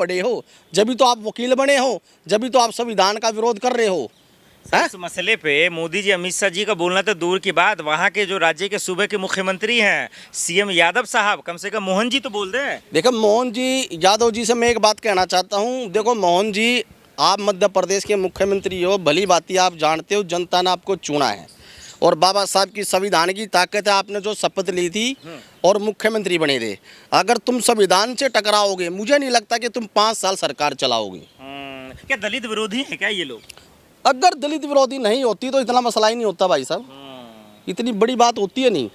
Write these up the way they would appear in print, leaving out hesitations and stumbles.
पढ़े हो, जब तो आप वकील बने हो, जब तो आप संविधान का विरोध कर रहे हो। इस मसले पे मोदी जी, अमित शाह जी का बोलना तो दूर की बात, वहाँ के जो राज्य के सूबे के मुख्यमंत्री हैं सीएम यादव साहब, कम से कम मोहन जी तो बोल रहे हैं। देखो मोहन जी यादव जी से मैं एक बात कहना चाहता हूँ। देखो मोहन जी, आप मध्य प्रदेश के मुख्यमंत्री हो, भली भांति आप जानते हो जनता ने आपको चुना है और बाबा साहब की संविधान की ताकत है, आपने जो शपथ ली थी और मुख्यमंत्री बने थे। अगर तुम संविधान से टकराओगे, मुझे नहीं लगता कि तुम 5 साल सरकार चलाओगे। क्या दलित विरोधी है क्या ये लोग? अगर दलित विरोधी नहीं होती तो इतना मसला ही नहीं होता भाई साहब, इतनी बड़ी बात होती है नहीं।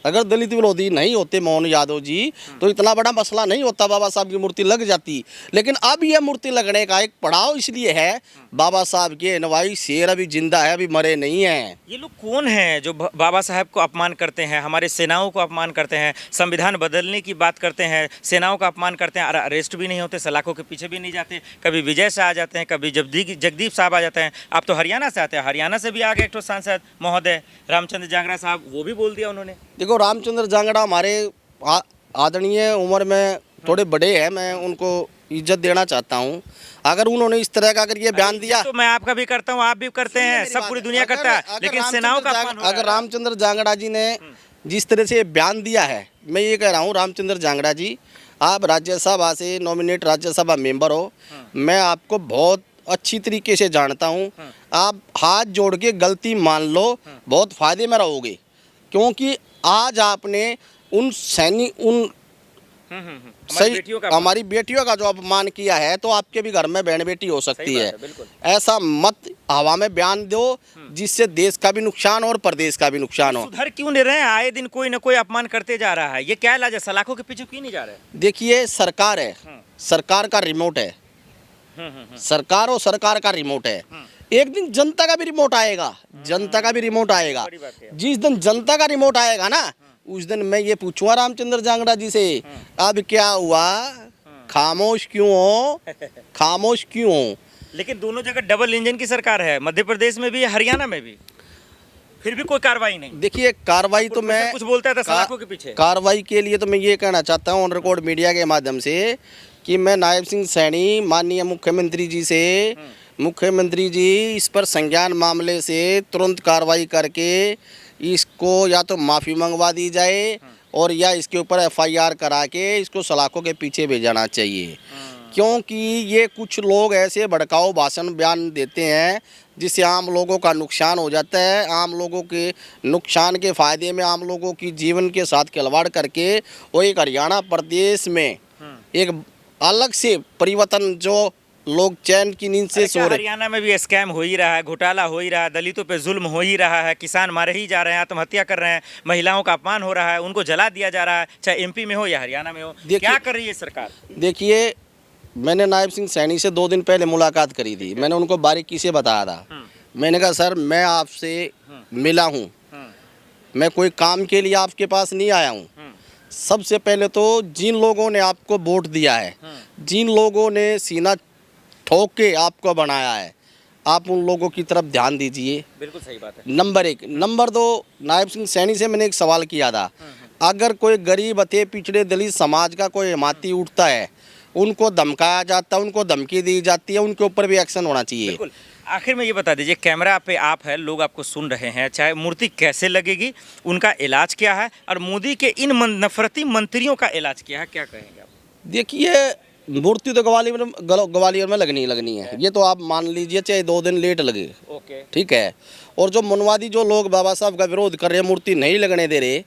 अगर दलित विरोधी नहीं होते मोहन यादव जी तो इतना बड़ा मसला नहीं होता, बाबा साहब की मूर्ति लग जाती। लेकिन अब यह मूर्ति लगने का एक पड़ाव इसलिए है, बाबा साहब के अनुयायी शेर अभी जिंदा है, अभी मरे नहीं हैं। ये लोग कौन हैं जो बाबा साहब को अपमान करते हैं, हमारे सेनाओं को अपमान करते हैं, संविधान बदलने की बात करते हैं, सेनाओं का अपमान करते हैं, अरेस्ट भी नहीं होते, सलाखों के पीछे भी नहीं जाते, कभी विजय शाह आ जाते हैं, कभी जगदीप साहब आ जाते हैं। आप तो हरियाणा से आते हैं, हरियाणा से भी आ गए एक सांसद महोदय रामचंद्र जांगड़ा साहब, वो भी बोल दिया उन्होंने। देखो रामचंद्र जांगड़ा हमारे आदरणीय उम्र में थोड़े बड़े हैं, मैं उनको इज्जत देना चाहता हूं। अगर उन्होंने इस तरह का अगर ये बयान दिया तो मैं आपका भी करता हूं, आप भी करते हैं, सब पूरी दुनिया करता है, लेकिन सेनाओं का अपमान हो रहा है। अगर रामचंद्र जांगड़ा जी ने जिस तरह से बयान दिया है, मैं ये कह रहा हूँ रामचंद्र जांगड़ा जी, आप राज्यसभा से नॉमिनेट राज्यसभा मेंबर हो, मैं आपको बहुत अच्छी तरीके से जानता हूँ। आप हाथ जोड़ के गलती मान लो, बहुत फायदे में रहोगे, क्योंकि आज आपने उन सैनिक हमारी बेटियों का जो अपमान किया है, तो आपके भी घर में बहन बेटी हो सकती है। ऐसा मत हवा में बयान दो जिससे देश का भी नुकसान और प्रदेश का भी नुकसान हो। सुधर क्यों नहीं रहे हैं? आए दिन कोई ना कोई अपमान करते जा रहा है, ये क्या इलाज है? सलाखों के पीछे क्यों नहीं जा रहे? देखिए सरकार है, सरकार का रिमोट है, सरकार और सरकार का रिमोट है। एक दिन जनता का भी रिमोट आएगा, जनता का भी रिमोट आएगा। जिस दिन जनता का रिमोट आएगा ना, उस दिन मैं ये पूछूंगा रामचंद्र जांगड़ा जी से, अब क्या हुआ, खामोश क्यों हो, खामोश क्यों हो? लेकिन दोनों जगह डबल इंजन की सरकार है, मध्य प्रदेश में भी, हरियाणा में भी, फिर भी कोई कार्रवाई नहीं। देखिए कार्रवाई तो मैं कुछ बोलता है सलाखों के पीछे। कार्रवाई के लिए तो मैं ये कहना चाहता हूँ ऑन रिकॉर्ड मीडिया के माध्यम से कि मैं नायब सिंह सैनी माननीय मुख्यमंत्री जी से, मुख्यमंत्री जी इस पर संज्ञान मामले से तुरंत कार्रवाई करके इसको या तो माफ़ी मंगवा दी जाए और या इसके ऊपर एफआईआर करा के इसको सलाखों के पीछे भेजना चाहिए। क्योंकि ये कुछ लोग ऐसे भड़काऊ भाषण बयान देते हैं जिससे आम लोगों का नुकसान हो जाता है। आम लोगों के नुकसान के फ़ायदे में आम लोगों की जीवन के साथ खिलवाड़ करके वो एक हरियाणा प्रदेश में एक अलग से परिवर्तन, जो लोग चैन की नींद से सो रहे। हरियाणा में भी स्कैम हो ही रहा है, घोटाला हो ही रहा है, दलितों पे जुल्म हो ही रहा है, किसान मारे ही जा रहे हैं, आत्महत्या कर रहे हैं, महिलाओं का अपमान हो रहा है, उनको जला दिया जा रहा है, चाहे एमपी में हो या हरियाणा में हो। क्या कर रही है सरकार? देखिए मैंने नायब सिंह सैनी से 2 दिन पहले मुलाकात करी थी, मैंने उनको बारीकी से बताया था। मैंने कहा सर मैं आपसे मिला हूँ, मैं कोई काम के लिए आपके पास नहीं आया हूँ। सबसे पहले तो जिन लोगों ने आपको वोट दिया है, जिन लोगों ने सीना ठोक के आपको बनाया है, आप उन लोगों की तरफ ध्यान दीजिए। बिल्कुल सही बात है। नंबर 1। नंबर 2, नायब सिंह सैनी से मैंने एक सवाल किया था, अगर कोई गरीब अति पिछड़े दलित समाज का कोई हिमायती उठता है, उनको धमकाया जाता है, उनको धमकी दी जाती है, उनके ऊपर भी एक्शन होना चाहिए। बिल्कुल। आखिर में ये बता दीजिए, कैमरा पे आप है, लोग आपको सुन रहे हैं, चाहे मूर्ति कैसे लगेगी, उनका इलाज क्या है, और मोदी के इन नफरती मंत्रियों का इलाज क्या है, क्या कहेंगे आप? देखिए मूर्ति तो ग्वालियर में लगनी है, ये तो आप मान लीजिए, चाहे 2 दिन लेट लगे, ठीक है। और जो मनवादी जो लोग बाबा साहब का विरोध कर रहे हैं, मूर्ति नहीं लगने दे रहे,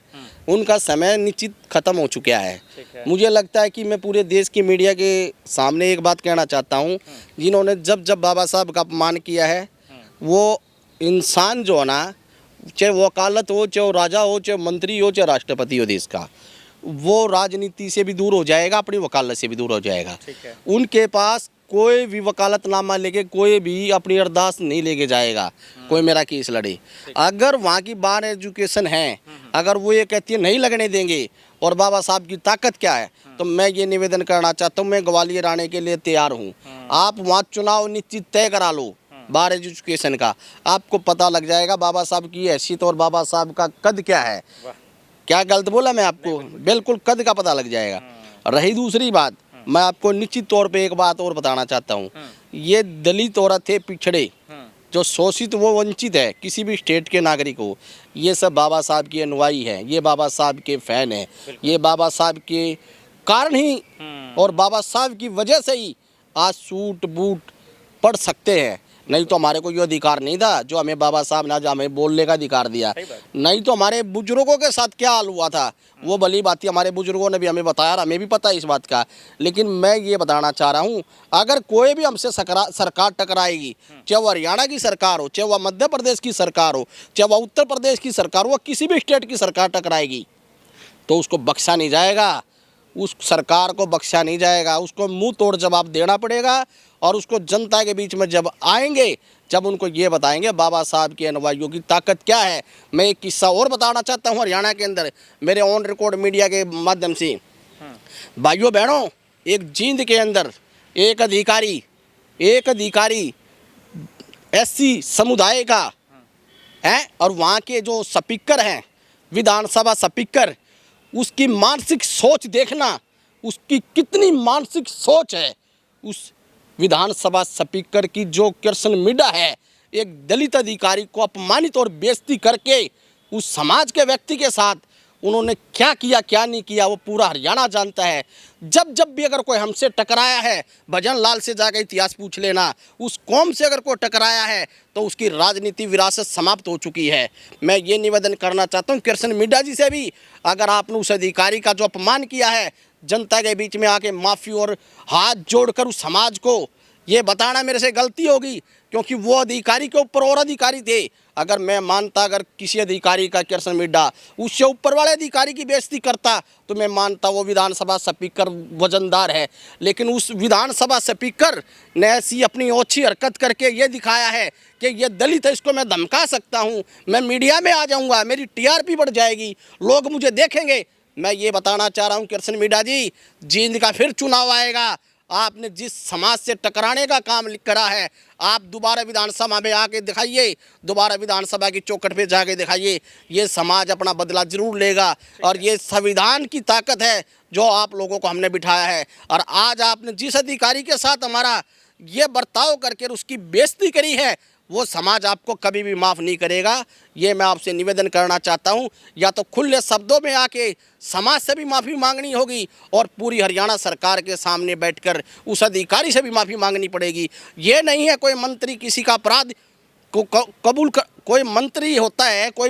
उनका समय निश्चित खत्म हो चुका है। मुझे लगता है कि मैं पूरे देश की मीडिया के सामने एक बात कहना चाहता हूँ, जिन्होंने जब जब बाबा साहब का अपमान किया है, वो इंसान जो है ना, चाहे वो वकालत हो, चाहे वो राजा हो, चाहे मंत्री हो, चाहे राष्ट्रपति हो देश का, वो राजनीति से भी दूर हो जाएगा, अपनी वकालत से भी दूर हो जाएगा। उनके पास कोई भी वकालतनामा लेके कोई भी अपनी अरदास नहीं लेके जाएगा, कोई मेरा केस लड़े। अगर वहाँ की बार एजुकेशन है, अगर वो ये कहती है नहीं लगने देंगे, और बाबा साहब की ताकत क्या है, तो मैं ये निवेदन करना चाहता हूँ, मैं ग्वालियर आने के लिए तैयार हूँ। आप वहाँ चुनाव निश्चित तय करा लो बार एजुकेशन का, आपको पता लग जाएगा बाबा साहब की हैसियत और बाबा साहब का कद क्या है। क्या गलत बोला मैं आपको? बिल्कुल कद का पता लग जाएगा। रही दूसरी बात, मैं आपको निश्चित तौर पे एक बात और बताना चाहता हूँ, ये दलित औरत है, पिछड़े जो शोषित वो वंचित है किसी भी स्टेट के नागरिक हो, ये सब बाबा साहब की अनुयायी हैं, ये बाबा साहब के फैन हैं, ये बाबा साहब के कारण ही और बाबा साहब की वजह से ही आज सूट बूट पढ़ सकते हैं। नहीं तो हमारे को ये अधिकार नहीं था जो हमें बाबा साहब ने आज हमें बोलने का अधिकार दिया। नहीं तो हमारे बुजुर्गों के साथ क्या हाल हुआ था वो भली बात थी, हमारे बुजुर्गों ने भी हमें बताया और हमें भी पता है इस बात का। लेकिन मैं ये बताना चाह रहा हूँ, अगर कोई भी हमसे सरकार टकराएगी, चाहे वो हरियाणा की सरकार हो, चाहे वह मध्य प्रदेश की सरकार हो, चाहे वह उत्तर प्रदेश की सरकार हो, किसी भी स्टेट की सरकार टकराएगी तो उसको बख्शा नहीं जाएगा, उस सरकार को बख्शा नहीं जाएगा, उसको मुंह तोड़ जवाब देना पड़ेगा। और उसको जनता के बीच में जब आएंगे, जब उनको ये बताएंगे बाबा साहब के अनुयायियों की ताकत क्या है। मैं एक किस्सा और बताना चाहता हूँ हरियाणा के अंदर, मेरे ऑन रिकॉर्ड मीडिया के माध्यम से। भाइयों बहनों, एक जींद के अंदर एक अधिकारी एससी समुदाय का है और वहाँ के जो स्पीकर हैं, विधानसभा स्पीकर, उसकी मानसिक सोच देखना, उसकी कितनी मानसिक सोच है। उस विधानसभा स्पीकर की जो कृष्ण मिड्डा है, एक दलित अधिकारी को अपमानित और बेइज्जती करके उस समाज के व्यक्ति के साथ उन्होंने क्या किया क्या नहीं किया वो पूरा हरियाणा जानता है। जब भी अगर कोई हमसे टकराया है, भजन लाल से जाकर इतिहास पूछ लेना, उस कौम से अगर कोई टकराया है तो उसकी राजनीति विरासत समाप्त हो चुकी है। मैं ये निवेदन करना चाहता हूँ कृष्ण मिड्डा जी से भी, अगर आपने उस अधिकारी का जो अपमान किया है, जनता के बीच में आके माफ़ी और हाथ जोड़कर उस समाज को ये बताना मेरे से गलती होगी, क्योंकि वो अधिकारी के ऊपर और अधिकारी थे। अगर मैं मानता अगर किसी अधिकारी का कृष्ण मिड्डा उससे ऊपर वाले अधिकारी की बेइज्जती करता तो मैं मानता वो विधानसभा स्पीकर वजनदार है। लेकिन उस विधानसभा स्पीकर ने ऐसी अपनी ओछी हरकत करके ये दिखाया है कि ये दलित है, इसको मैं धमका सकता हूँ, मैं मीडिया में आ जाऊँगा, मेरी टीआरपी बढ़ जाएगी, लोग मुझे देखेंगे। मैं ये बताना चाह रहा हूँ कृष्ण मिड्डा जी, जींद का फिर चुनाव आएगा, आपने जिस समाज से टकराने का काम करा है, आप दोबारा विधानसभा में आके दिखाइए, दोबारा विधानसभा की चौखट पे जाके दिखाइए, ये समाज अपना बदला जरूर लेगा। और ये संविधान की ताकत है जो आप लोगों को हमने बिठाया है। और आज आपने जिस अधिकारी के साथ हमारा ये बर्ताव करके उसकी बेइज्जती करी है, वो समाज आपको कभी भी माफ़ नहीं करेगा। ये मैं आपसे निवेदन करना चाहता हूँ, या तो खुले शब्दों में आके समाज से भी माफ़ी मांगनी होगी और पूरी हरियाणा सरकार के सामने बैठकर उस अधिकारी से भी माफ़ी मांगनी पड़ेगी। ये नहीं है कोई मंत्री किसी का अपराध को कबूल कर, कोई मंत्री होता है, कोई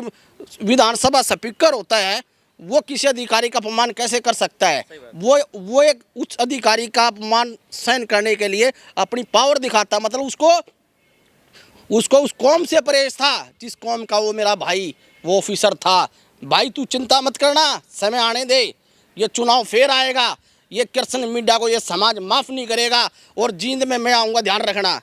विधानसभा स्पीकर होता है, वो किसी अधिकारी का अपमान कैसे कर सकता है। वो एक उच्च अधिकारी का अपमान सहन करने के लिए अपनी पावर दिखाता, मतलब उसको उस कौम से परहेज था जिस कौम का वो मेरा भाई वो ऑफिसर था। भाई तू चिंता मत करना, समय आने दे, ये चुनाव फिर आएगा, ये कृष्ण मिड्डा को ये समाज माफ़ नहीं करेगा और जींद में मैं आऊँगा, ध्यान रखना।